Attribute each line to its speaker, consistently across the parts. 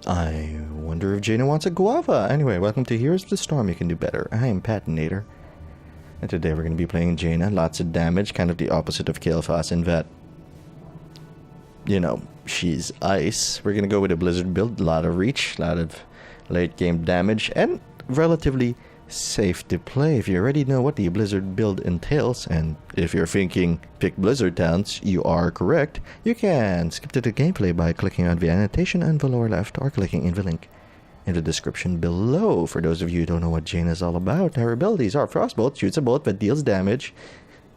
Speaker 1: I wonder if Jaina wants a guava. Anyway, welcome to Here's the Storm You Can Do Better. I am Patinator. And today we're going to be playing Jaina. Lots of damage, kind of the opposite of Kael'thas in that, you know, she's ice. We're going to go with a Blizzard build. A lot of reach, a lot of late game damage, and relatively safe to play if you already know what the Blizzard build entails. And if you're thinking pick Blizzard towns, you are correct. You can skip to the gameplay by clicking on the annotation on the lower left or clicking in the link in the description below. For those of you who don't know what Jaina is all about, her abilities are Frostbolt, shoots a bolt that deals damage.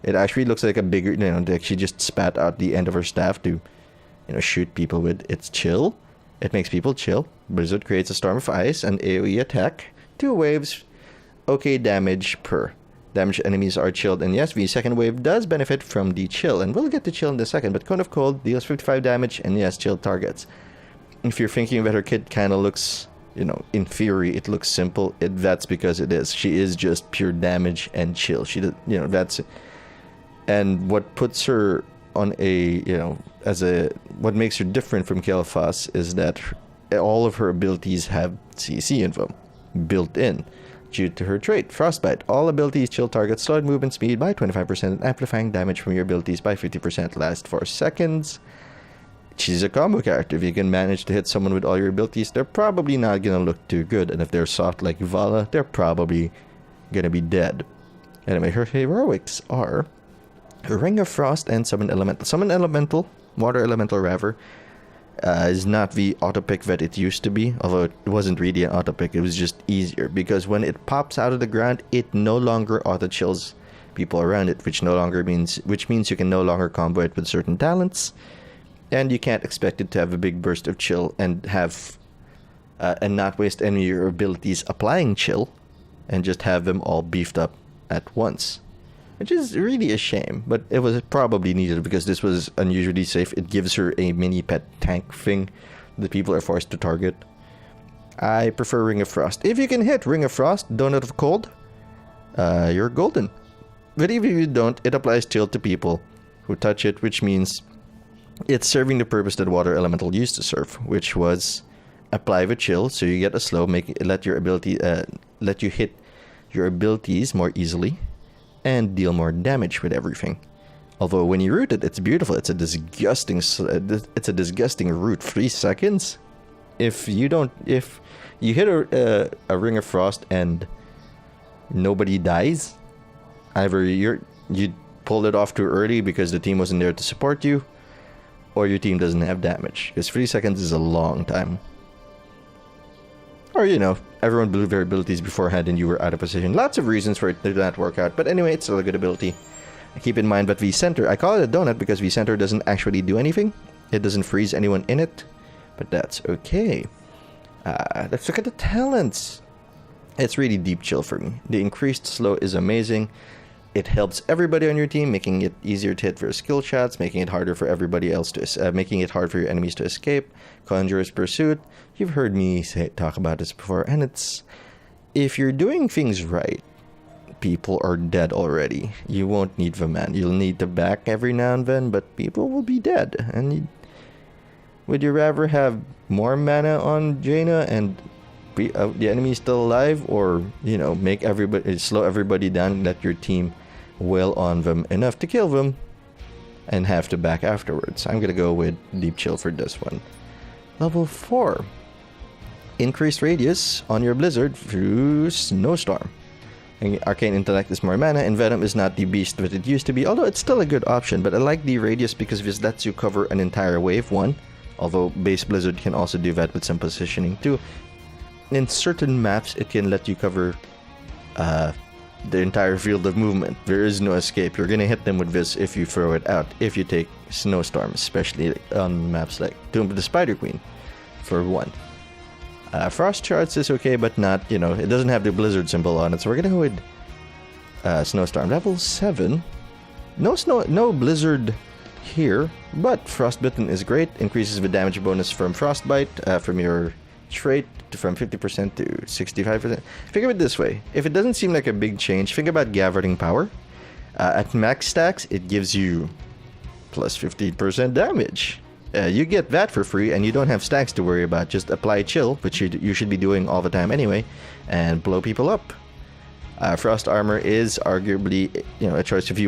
Speaker 1: It actually looks like a bigger, like she just spat out the end of her staff to, shoot people with. It's chill. It makes people chill. Blizzard creates a storm of ice, an AoE attack, 2 waves, okay damage per. Damaged enemies are chilled, and yes, the second wave does benefit from the chill, and we'll get to chill in a second, but Cone of Cold deals 55 damage, and yes, chilled targets. If you're thinking that her kit kind of looks, in theory, it looks simple, that's because it is. She is just pure damage and chill. She does, that's it. And what puts her on a, what makes her different from Kael'thas is that all of her abilities have CC in them, built in. Due to her trait, Frostbite. All abilities chill targets slowed movement speed by 25% and amplifying damage from your abilities by 50% last 4 seconds. She's a combo character. If you can manage to hit someone with all your abilities, they're probably not going to look too good. And if they're soft like Vala, they're probably going to be dead. Anyway, her heroics are Ring of Frost and Summon Elemental. Summon Elemental, Water Elemental rather, is not the auto pick that it used to be, although it wasn't really an auto pick. It was just easier because when it pops out of the ground, it no longer auto chills people around it, which means you can no longer combo it with certain talents, and you can't expect it to have a big burst of chill and have and not waste any of your abilities applying chill, and just have them all beefed up at once. Which is really a shame, but it was probably needed because this was unusually safe. It gives her a mini pet tank thing that people are forced to target. I prefer Ring of Frost. If you can hit Ring of Frost, Donut of Cold, you're golden. But even if you don't, it applies chill to people who touch it, which means it's serving the purpose that Water Elemental used to serve, which was apply the chill so you get a slow, let you hit your abilities more easily, and deal more damage with everything. Although when you root it, it's beautiful. It's a disgusting root. 3 seconds. If you hit a Ring of Frost and nobody dies, either you pulled it off too early because the team wasn't there to support you, or your team doesn't have damage. Because 3 seconds is a long time. Or, everyone blew their abilities beforehand and you were out of position. Lots of reasons for it to not work out. But anyway, it's still a good ability. Keep in mind that the center, I call it a donut because the center doesn't actually do anything. It doesn't freeze anyone in it. But that's okay. Let's look at the talents. It's really deep chill for me. The increased slow is amazing. It helps everybody on your team, making it easier to hit for skill shots, making it harder for everybody else to, making it hard for your enemies to escape. Conjurer's Pursuit. You've heard me talk about this before, and it's, if you're doing things right, people are dead already. You won't need the man. You'll need to back every now and then, but people will be dead. And would you rather have more mana on Jaina and the enemy still alive, or make everybody, slow everybody down and let your team wail on them enough to kill them and have to back afterwards? I'm gonna go with Deep Chill for this one. Level 4. Increased radius on your Blizzard through Snowstorm. And Arcane Intellect is more mana, and Venom is not the beast that it used to be, although it's still a good option. But I like the radius because this lets you cover an entire wave 1, although base Blizzard can also do that with some positioning too. In certain maps, it can let you cover the entire field of movement. There is no escape. You're gonna hit them with this if you throw it out. If you take Snowstorm, especially on maps like Tomb of the Spider Queen, for one. Frost Charts is okay, but not, it doesn't have the Blizzard symbol on it. So we're gonna go with Snowstorm. Level 7. No Blizzard here, but Frostbitten is great. Increases the damage bonus from Frostbite, from your trait, from 50% to 65%. Think of it this way. If it doesn't seem like a big change, think about Gathering Power. At max stacks, it gives you plus 15% damage. you get that for free, and you don't have stacks to worry about. Just apply chill, which you should be doing all the time anyway, and blow people up. Frost armor is arguably, a choice if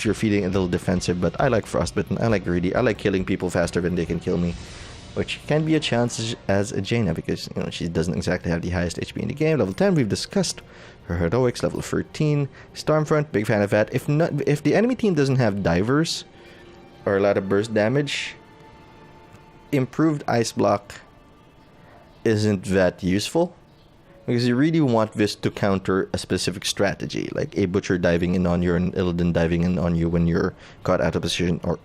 Speaker 1: you're feeling a little defensive, but I like frostbitten, I like greedy, I like killing people faster than they can kill me, which can be a challenge as a Jaina because she doesn't exactly have the highest HP in the game. Level 10 we've discussed. Her heroics, level 13. Stormfront, big fan of that. If the enemy team doesn't have divers or a lot of burst damage, improved ice block isn't that useful. Because you really want this to counter a specific strategy, like a Butcher diving in on you and Illidan diving in on you when you're caught out of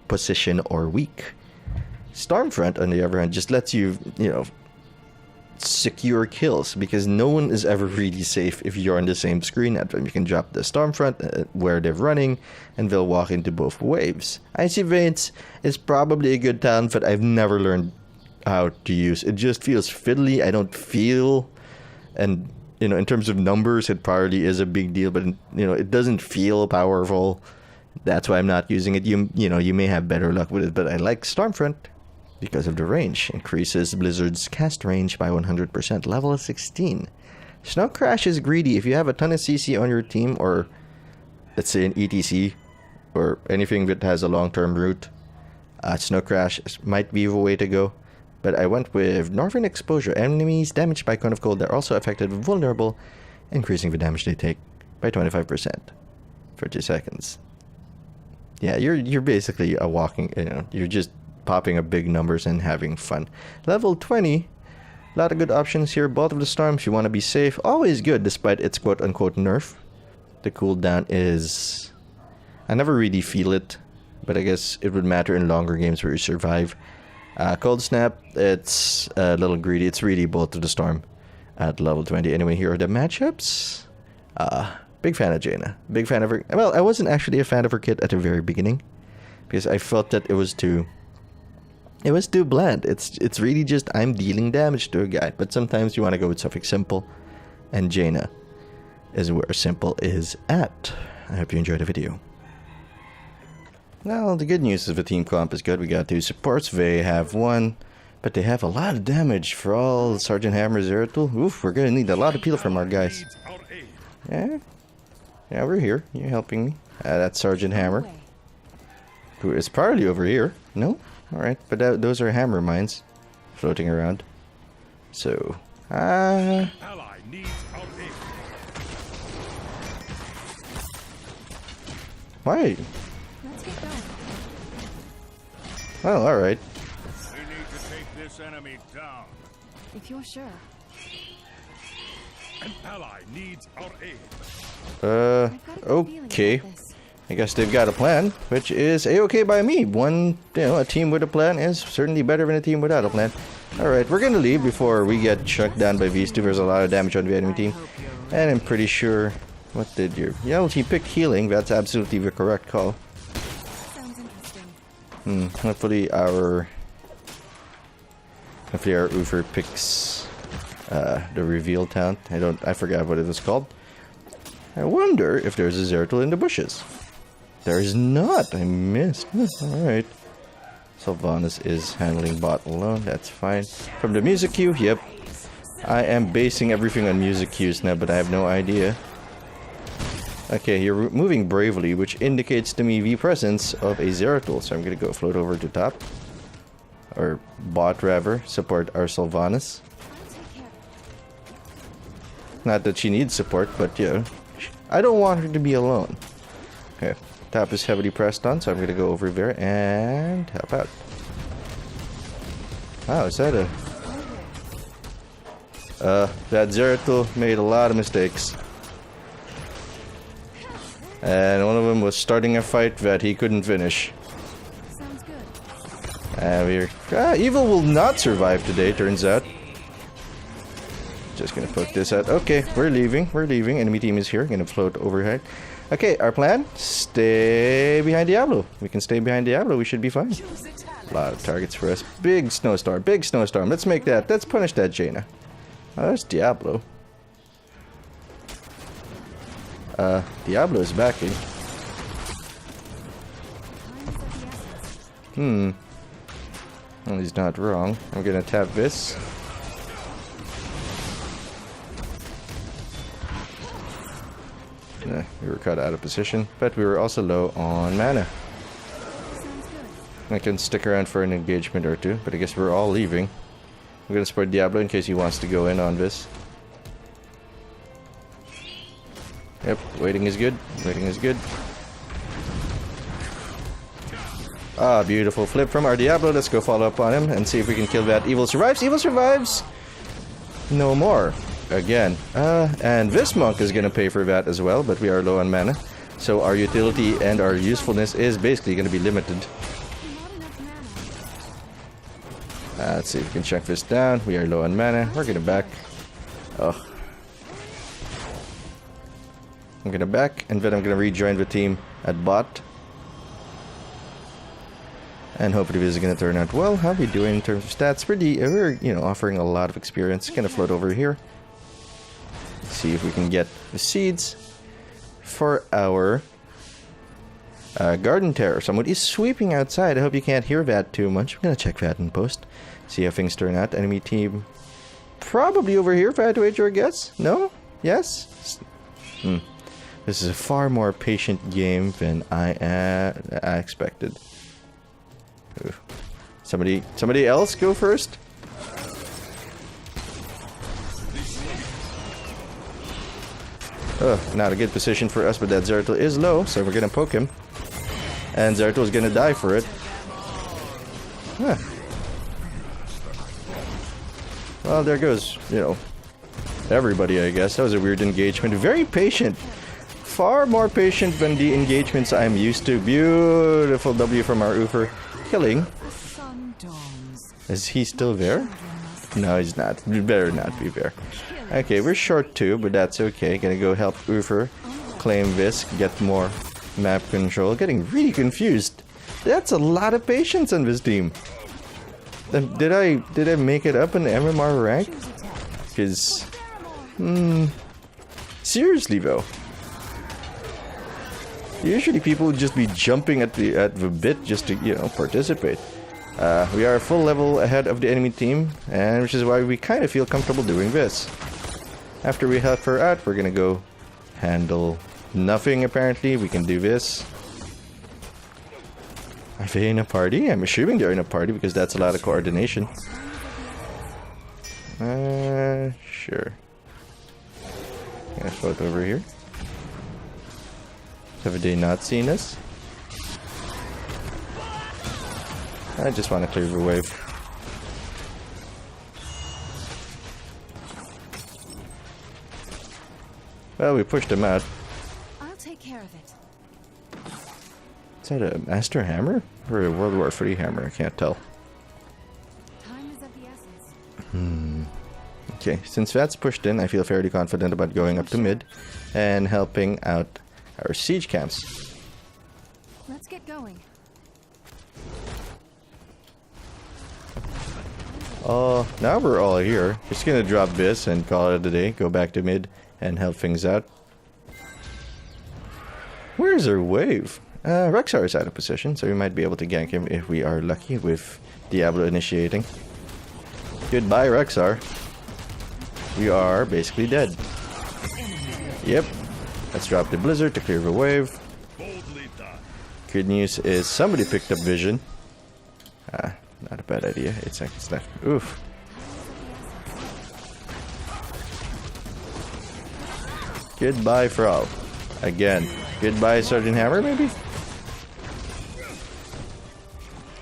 Speaker 1: position or weak. Stormfront, on the other hand, just lets you, secure kills, because no one is ever really safe if you're on the same screen at them. You can drop the Stormfront where they're running, and they'll walk into both waves. Icy Veins is probably a good talent, but I've never learned how to use. It just feels fiddly. I don't feel... And, in terms of numbers, it probably is a big deal, but, it doesn't feel powerful. That's why I'm not using it. You may have better luck with it, but I like Stormfront because of the range. Increases Blizzard's cast range by 100%, level 16. Snow Crash is greedy. If you have a ton of CC on your team, or, let's say, an ETC, or anything that has a long-term route, Snow Crash might be the way to go. But I went with Northern Exposure. Enemies damaged by Cone of Cold are also affected vulnerable, increasing the damage they take by 25% for 2 seconds. Yeah, you're basically a walking, you're just popping up big numbers and having fun. Level 20, a lot of good options here. Bolt of the Storm, if you want to be safe, always good despite its quote-unquote nerf. The cooldown is... I never really feel it, but I guess it would matter in longer games where you survive. Cold Snap, it's a little greedy. It's really Bolt of the Storm at level 20. Anyway, here are the matchups. Big fan of Jaina. Big fan of her. Well, I wasn't actually a fan of her kit at the very beginning because I felt that it was too bland. It's really just I'm dealing damage to a guy. But sometimes you want to go with something simple, and Jaina is where simple is at. I hope you enjoyed the video. Now, the good news is the team comp is good. We got 2 supports. They have 1, but they have a lot of damage for all Sergeant Hammer, Zeratul. Oof, we're gonna need a lot of peel from our guys. Yeah, we're here. You're helping me. That's Sergeant Hammer, who is probably over here. No? Alright, but those are hammer mines floating around. So, why? Well, alright.
Speaker 2: We need to take this enemy down.
Speaker 3: If you're sure.
Speaker 2: An ally needs our aid.
Speaker 1: Okay. I guess they've got a plan, which is a-okay by me. A team with a plan is certainly better than a team without a plan. Alright, we're gonna leave before we get chucked down by these two. There's a lot of damage on the enemy team. And I'm pretty sure... What did your... Yeah, he picked healing. That's absolutely the correct call. Hopefully our Ufer picks the reveal talent. I forgot what it was called. I wonder if there's a Zeratul in the bushes. There's not. I missed. Alright. Sylvanas is handling bot alone. That's fine. From the music queue, yep. I am basing everything on music cues now, but I have no idea. Okay, you're moving bravely, which indicates to me the presence of a Zeratul. So I'm gonna go float over to top. Or bot, rather. Support our Sylvanas. Not that she needs support, but yeah. I don't want her to be alone. Okay, top is heavily pressed on, so I'm gonna go over there and help out. Wow, is that a... that Zeratul made a lot of mistakes. And one of them was starting a fight that he couldn't finish.
Speaker 3: Sounds good.
Speaker 1: Evil will not survive today, turns out. Just gonna put this out. Okay, we're leaving. Enemy team is here. Gonna float overhead. Okay, our plan? Stay behind Diablo. We can stay behind Diablo. We should be fine. A lot of targets for us. Big snowstorm. Let's make that. Let's punish that Jaina. Oh, there's Diablo. Diablo is backing. Well, he's not wrong. I'm gonna tap this. We were cut out of position, but we were also low on mana.
Speaker 3: Sounds good.
Speaker 1: I can stick around for an engagement or two, but I guess we're all leaving. I'm gonna support Diablo in case he wants to go in on this. Yep, waiting is good. Waiting is good. Ah, beautiful flip from our Diablo. Let's go follow up on him and see if we can kill that. Evil survives. Evil survives! No more. Again. And this monk is gonna pay for that as well, but we are low on mana. So our utility and our usefulness is basically gonna be limited.
Speaker 3: Not enough mana.
Speaker 1: Let's see if we can check this down. We are low on mana. We're gonna back. Oh. I'm gonna back, and then I'm gonna rejoin the team at bot. And hopefully this is gonna turn out well. How are we doing in terms of stats? We're, you know, offering a lot of experience. Gonna float over here. See if we can get the seeds for our garden terror. Someone is sweeping outside. I hope you can't hear that too much. I'm gonna check that in post. See how things turn out. Enemy team probably over here if I had to wager a guess. No? Yes? This is a far more patient game than I expected. Ooh. Somebody else go first? Oh, not a good position for us, but that Zeratul is low, so we're gonna poke him. And Zeratul's gonna die for it. Huh. Well, there goes, you know, everybody, I guess. That was a weird engagement. Very patient. Far more patient than the engagements I'm used to. Beautiful W from our Ufer. Killing. Is he still there? No, he's not. We better not be there. Okay, we're short too, but that's okay. Gonna go help Ufer claim this, get more map control. Getting really confused. That's a lot of patience on this team. Did I make it up in the MMR rank? Because, seriously though. Usually people would just be jumping at the bit just to, you know, participate. We are a full level ahead of the enemy team, and which is why we kind of feel comfortable doing this. After we help her out, we're gonna go handle nothing apparently. We can do this. Are they in a party? I'm assuming they're in a party because that's a lot of coordination. Sure. Gonna float over here. Have they not seen us? I just want to clear the wave. Well, we pushed him out.
Speaker 3: I'll take care of it.
Speaker 1: Is that a Master Hammer? Or a World War III hammer? I can't tell.
Speaker 3: Time is of the essence.
Speaker 1: Okay, since that's pushed in, I feel fairly confident about going up to mid and helping out our siege camps.
Speaker 3: Let's get going.
Speaker 1: Now we're all here. Just gonna drop this and call it a day. Go back to mid and help things out. Where's our wave? Rexxar is out of position, so we might be able to gank him if we are lucky with Diablo initiating. Goodbye, Rexxar. We are basically dead. Yep. Let's drop the blizzard to clear the wave. Good news is somebody picked up vision. Not a bad idea. 8 seconds left. Oof. Goodbye, Frau. Again. Goodbye, Sergeant Hammer, maybe? Is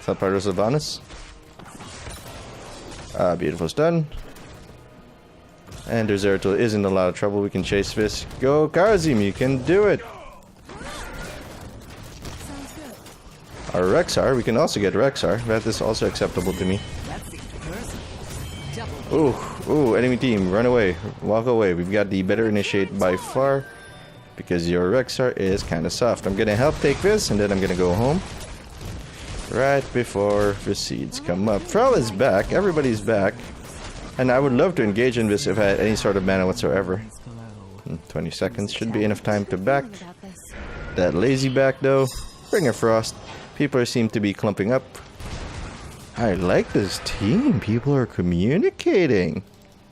Speaker 1: that part of Sylvanas? Beautiful stun. And their Zeratul is in a lot of trouble. We can chase this. Go, Karazim, you can do it! Our Rexxar, we can also get Rexxar. That is also acceptable to me. Ooh, enemy team, run away. Walk away. We've got the better initiate by far. Because your Rexxar is kind of soft. I'm gonna help take this, and then I'm gonna go home. Right before the seeds come up. Frel is back. Everybody's back. And I would love to engage in this if I had any sort of mana whatsoever. 20 seconds should be enough time to back. That lazy back though. Bring a frost. People seem to be clumping up. I like this team. People are communicating.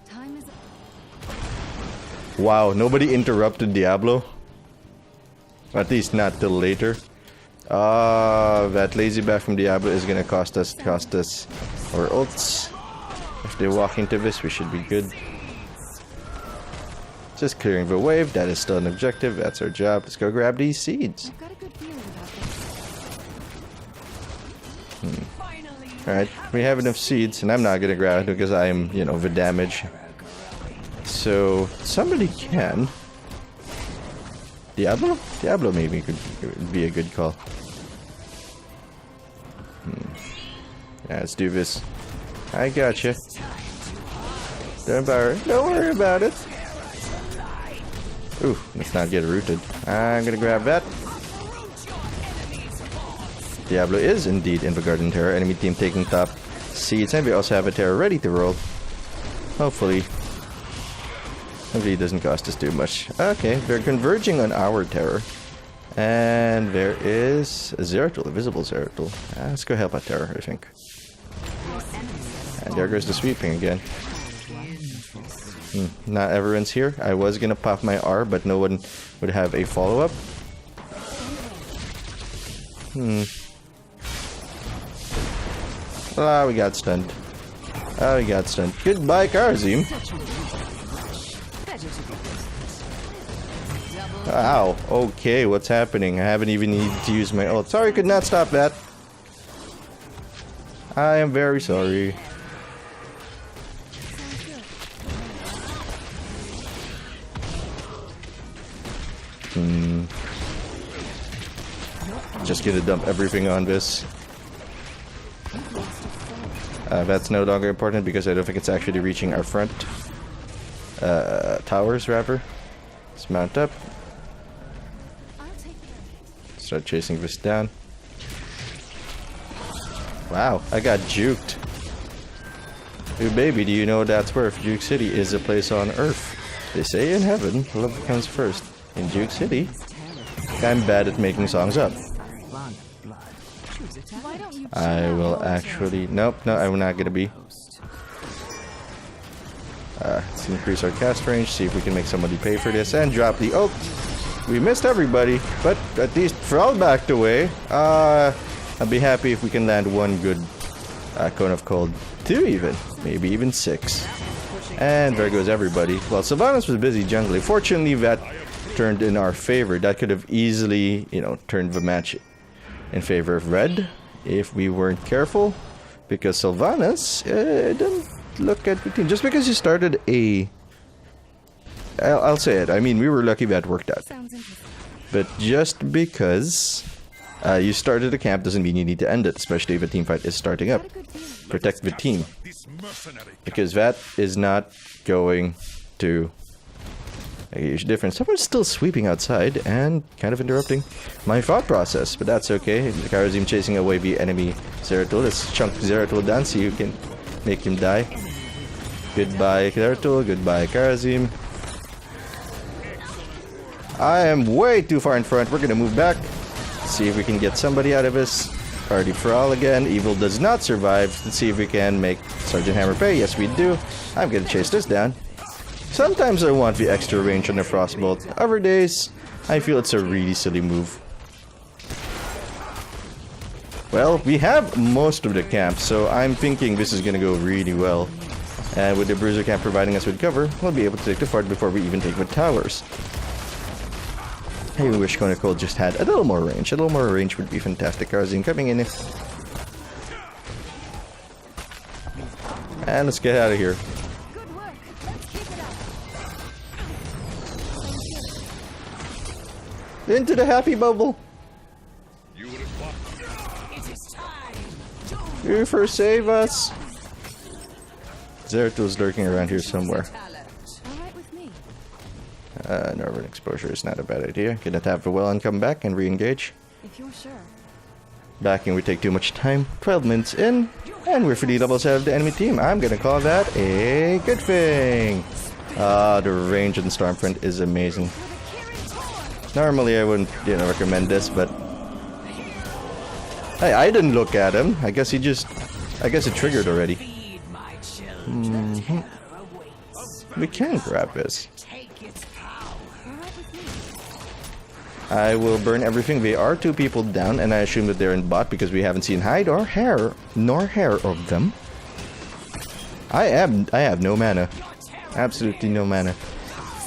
Speaker 3: Time is
Speaker 1: Wow, nobody interrupted Diablo. At least not till later. That lazy back from Diablo is gonna cost us our ults. If they walk into this, we should be good. Just clearing the wave. That is still an objective. That's our job. Let's go grab these seeds.
Speaker 3: I've got a good feeling about this.
Speaker 1: Alright, we have enough seeds, and I'm not gonna grab it because I am, you know, the damage. So, somebody can. Diablo? Diablo maybe could be a good call. Yeah, let's do this. I gotcha. Don't worry about it. Ooh, let's not get rooted. I'm gonna grab that. Diablo is indeed in the Garden Terror. Enemy team taking top seeds, and we also have a Terror ready to roll. Hopefully it doesn't cost us too much. Okay, they're converging on our Terror. And there is a Zeratul, a visible Zeratul. Let's go help out Terror, I think. And there goes the sweeping again. Not everyone's here. I was gonna pop my R, but no one would have a follow-up. Ah, we got stunned. Goodbye, Karzim. Ow. Okay, what's happening? I haven't even needed to use my ult. Sorry, could not stop that. I am very sorry. Just gonna dump everything on this. That's no longer important because I don't think it's actually reaching our front towers, rather. Let's mount up. Start chasing this down. Wow, I got juked. Ooh, baby, do you know what that's worth? Juke City is a place on Earth. They say in heaven, love comes first. In Juke City, I'm bad at making songs up. I will actually... Nope, no, I'm not gonna be. Let's increase our cast range, see if we can make somebody pay for this, and drop the ult. We missed everybody, but at least Thrall backed away. I'd be happy if we can land one good Cone of Cold. 2 even, maybe even 6. And there goes everybody. Well, Sylvanas was busy jungling. Fortunately, that turned in our favor. That could have easily, you know, turned the match in favor of red if we weren't careful. Because Sylvanas didn't look at the team. Just because you started a... I'll say it. I mean, we were lucky that worked out. But just because you started a camp doesn't mean you need to end it, especially if a team fight is starting up. Protect the team. Because that is not going to make a huge difference. Someone's still sweeping outside and kind of interrupting my thought process, but that's okay. The Karazim chasing away the enemy Zeratul. Let's chunk Zeratul down so you can make him die. Goodbye, Zeratul. Goodbye, Karazim. I am way too far in front. We're gonna move back. See if we can get somebody out of this. Party Thrall again. Evil does not survive. Let's see if we can make Sergeant Hammer pay. Yes, we do. I'm gonna chase this down. Sometimes I want the extra range on the Frostbolt. Other days, I feel it's a really silly move. Well, we have most of the camp, so I'm thinking this is gonna go really well. And with the Bruiser camp providing us with cover, we'll be able to take the fort before we even take the towers. I wish Cone of Cold just had a little more range. A little more range would be fantastic. Karazim coming in. And let's get out of here.
Speaker 3: good work. Let's keep it up.
Speaker 1: Into the happy bubble. You first save us. Zeratul's lurking around here somewhere.
Speaker 3: Alright with me.
Speaker 1: Northern exposure is not a bad idea. Gonna tap the well and come back and re-engage.
Speaker 3: If you're sure.
Speaker 1: Backing would take too much time. 12 minutes in, and we're 3 doubles out of the enemy team. I'm gonna call that a good thing. The range in Stormfront is amazing. Normally I wouldn't, you know, recommend this, but hey, I didn't look at him. I guess he just I guess it triggered already.
Speaker 4: Feed my children.
Speaker 1: Mhm.
Speaker 4: Terror awaits.
Speaker 1: We can grab this.
Speaker 4: Take its power.
Speaker 3: All right with me.
Speaker 1: I will burn everything. They are 2 people down, and I assume that they're in bot because we haven't seen hide or hair, nor hair of them. I have no mana. Absolutely no mana.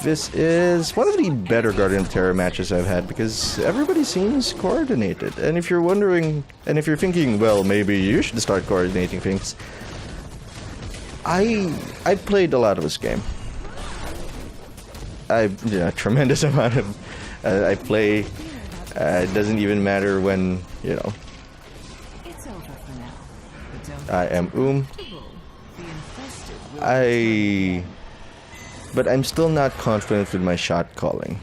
Speaker 1: This is one of the better Guardian of Terror matches I've had because everybody seems coordinated. And if you're wondering, and if you're thinking, well, maybe you should start coordinating things, I played a lot of this game. A tremendous amount of. I play. It doesn't even matter when, you know.
Speaker 4: It's over for now. But don't
Speaker 1: I am
Speaker 4: the infested will
Speaker 1: But I'm still not confident with my shot calling.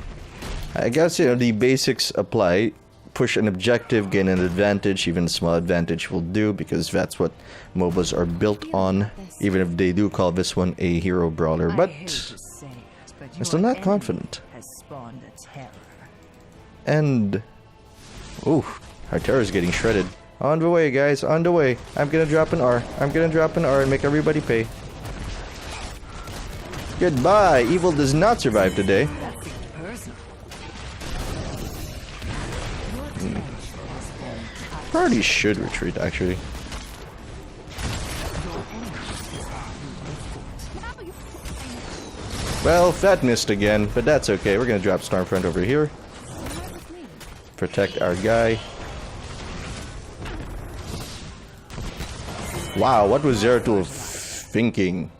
Speaker 1: I guess, you know, the basics apply. Push an objective, gain an advantage, even a small advantage will do because that's what MOBAs are built on, even if they do call this one a hero brawler.
Speaker 4: I
Speaker 1: But
Speaker 4: hate to say it, but
Speaker 1: I'm still
Speaker 4: your
Speaker 1: not
Speaker 4: enemy
Speaker 1: confident.
Speaker 4: Has spawned a terror.
Speaker 1: And... ooh, our terror is getting shredded. On the way, guys, on the way. I'm gonna drop an R. I'm gonna drop an R and make everybody pay. Goodbye! Evil does not survive today.
Speaker 4: That seemed personal.
Speaker 1: Party should retreat, actually. Well, that missed again, but that's okay. We're gonna drop Stormfront over here. Protect our guy. Wow, what was Zeratul thinking?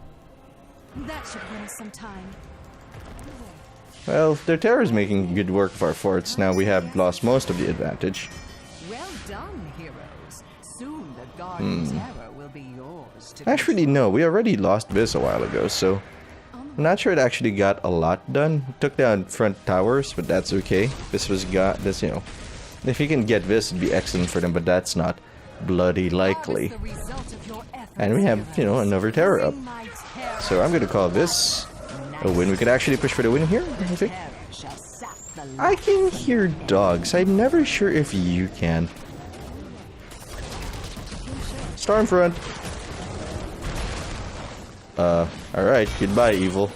Speaker 3: That should win us some time.
Speaker 1: Well, their terror is making good work of our forts. Now we have lost most of the advantage.
Speaker 4: Well done, heroes. Soon the Guardian Terror will be yours to
Speaker 1: Actually, no, we already lost this a while ago, so I'm not sure it actually got a lot done. It took down front towers, but that's okay. This, you know, if you can get this, it'd be excellent for them, but that's not bloody likely.
Speaker 3: The result of your efforts.
Speaker 1: And we have, you know, another terror up.
Speaker 3: My terror.
Speaker 1: So I'm gonna call this a win. We could actually push for the win here, I think.
Speaker 4: terror shall sap the
Speaker 1: I can hear dogs. I'm never sure if you can. Stormfront. Alright, goodbye, evil.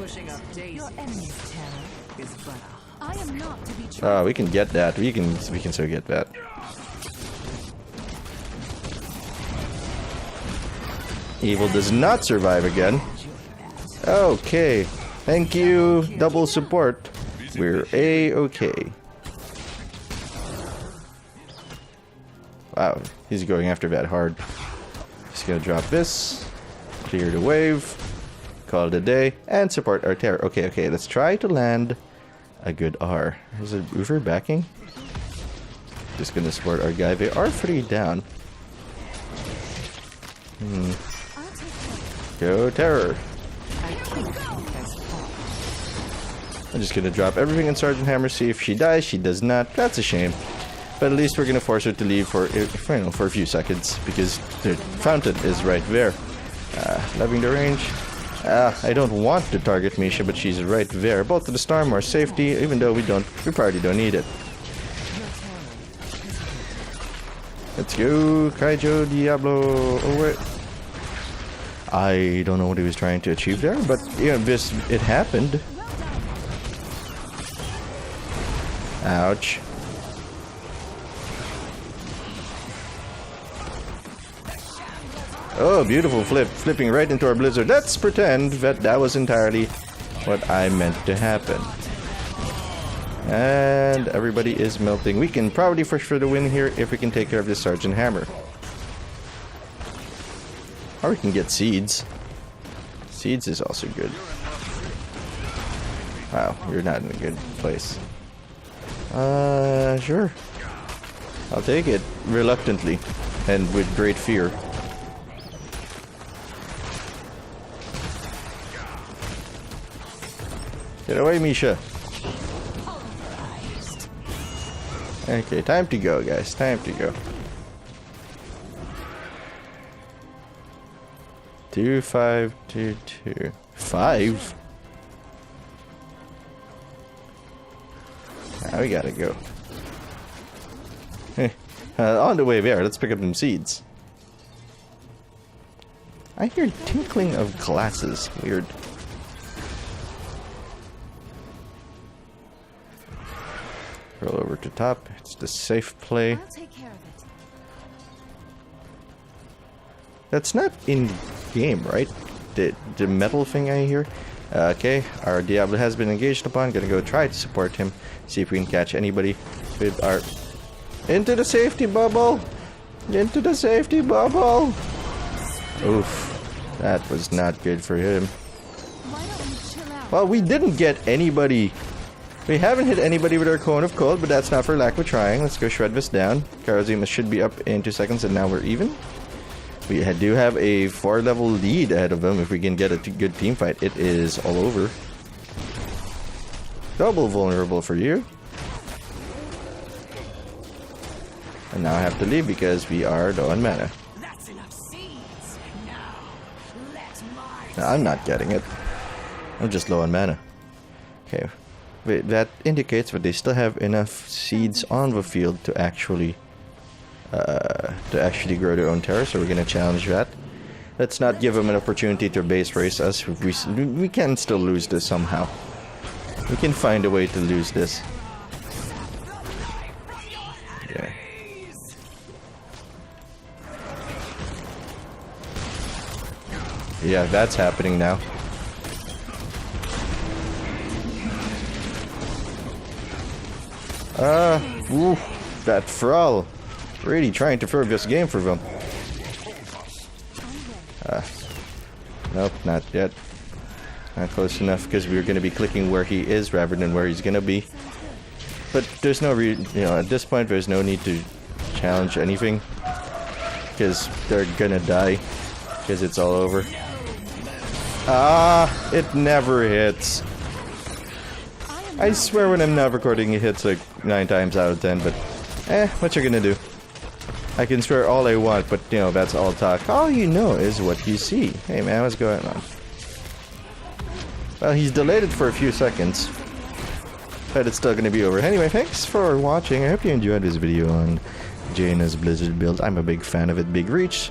Speaker 4: pushing up Daisy.
Speaker 3: Your enemy's
Speaker 4: Terror is but a
Speaker 3: I am not to be trusted.
Speaker 1: We can get that. We can still get that. Evil does not survive again. Okay. Thank you. Double support. We're A-okay. Wow, he's going after that hard. Just gonna drop this. Clear the wave. Call it a day. And support our terror. Okay, okay. Let's try to land a good R. Is it Uber backing? Just gonna support our guy. They are 3 down.
Speaker 3: I'll take care.
Speaker 1: Go terror. I'm just gonna drop everything in Sergeant Hammer. See if she dies. She does not. That's a shame. But at least we're gonna force her to leave for a few seconds because the fountain is right there. Loving the range. I don't want to target Misha, but she's right there. Both to the storm or safety, even though we probably don't need it. Let's go, Kaijo Diablo. Oh wait. I don't know what he was trying to achieve there, but yeah, it happened. Ouch. Oh, beautiful flip. Flipping right into our blizzard. Let's pretend that was entirely what I meant to happen. And everybody is melting. We can probably push for the win here if we can take care of this Sergeant Hammer. Or we can get seeds. Seeds is also good. Wow, you're not in a good place. Sure. I'll take it. Reluctantly. And with great fear. Get away, Misha. Okay, time to go, guys. Time to go. 2, 5, 2, 2. 5? Now we gotta go. On the way there, let's pick up some seeds. I hear tinkling of glasses. Weird. Roll over to top. It's the safe play.
Speaker 3: I'll take care of it.
Speaker 1: That's not in game, right? The metal thing I hear. Okay, our Diablo has been engaged upon. Gonna go try to support him. See if we can catch anybody with our... Into the safety bubble! Into the safety bubble! Oof. That was not good for him.
Speaker 3: Why don't we chill out?
Speaker 1: Well, we didn't get anybody. We haven't hit anybody with our Cone of Cold, but that's not for lack of trying. Let's go shred this down. Karazima should be up in 2 seconds, and now we're even. We do have a 4-level lead ahead of him. If we can get a good team fight, it is all over. Double vulnerable for you. And now I have to leave because we are low on mana.
Speaker 4: That's enough seeds. Now, let my
Speaker 1: No, I'm not getting it. I'm just low on mana. Okay. Wait, that indicates that they still have enough seeds on the field to actually grow their own terror, so we're gonna challenge that. Let's not give them an opportunity to base race us. We can still lose this somehow. We can find a way to lose this. Yeah. Yeah, that's happening now. Ooh, that Thrall. Really trying to throw this game for them. Nope, not yet. Not close enough because we're going to be clicking where he is rather than where he's going to be. But there's no at this point there's no need to challenge anything because they're gonna die because it's all over. It never hits. I swear when I'm not recording it hits like 9 times out of 10, but what you gonna do? I can swear all I want, but that's all talk. All you know is what you see. Hey man, what's going on? Well, he's delayed it for a few seconds, but it's still gonna be over. Anyway, thanks for watching. I hope you enjoyed this video on Jaina's Blizzard build. I'm a big fan of it. Big reach,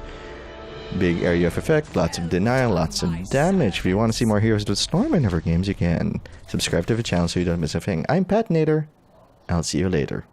Speaker 1: big area of effect, lots of denial, lots of damage. If you want to see more Heroes of the Storm in other games, you can subscribe to the channel so you don't miss a thing. I'm Patinator. I'll see you later.